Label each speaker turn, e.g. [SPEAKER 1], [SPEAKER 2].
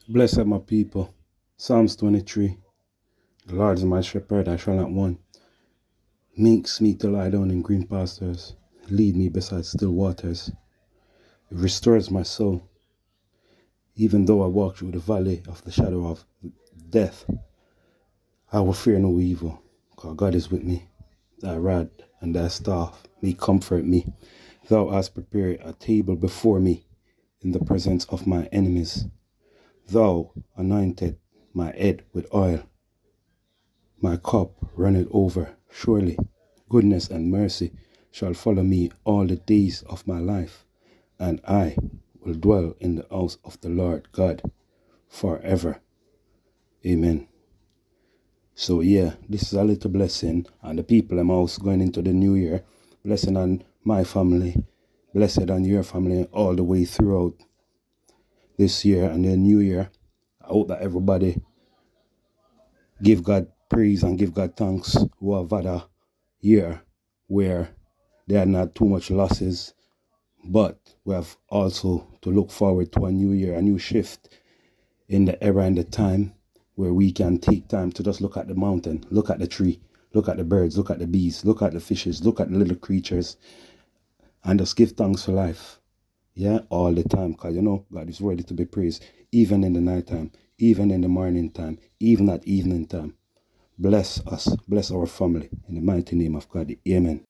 [SPEAKER 1] Blessed my people. Psalms 23. The Lord is my shepherd, I shall not want. Makes me to lie down in green pastures. Lead me beside still waters. It restores my soul. Even though I walk through the valley of the shadow of death, I will fear no evil, because God is with me. Thy rod and thy staff may comfort me. Thou hast prepared a table before me in the presence of my enemies. Thou anointed my head with oil. My cup runneth over. Surely goodness and mercy shall follow me all the days of my life, and I will dwell in the house of the Lord God forever. Amen. So yeah, this is a little blessing on the people in my house going into the new year. Blessing on my family. Blessed on your family all the way throughout this year and the new year. I hope that everybody give God praise and give God thanks who have had a year where there are not too much losses, but we have also to look forward to a new year, a new shift in the era and the time where we can take time to just look at the mountain, look at the tree, look at the birds, look at the bees, look at the fishes, look at the little creatures, and just give thanks for life. Yeah, all the time, because God is ready to be praised, even in the nighttime, even in the morning time, even at evening time. Bless us, bless our family, in the mighty name of God. Amen.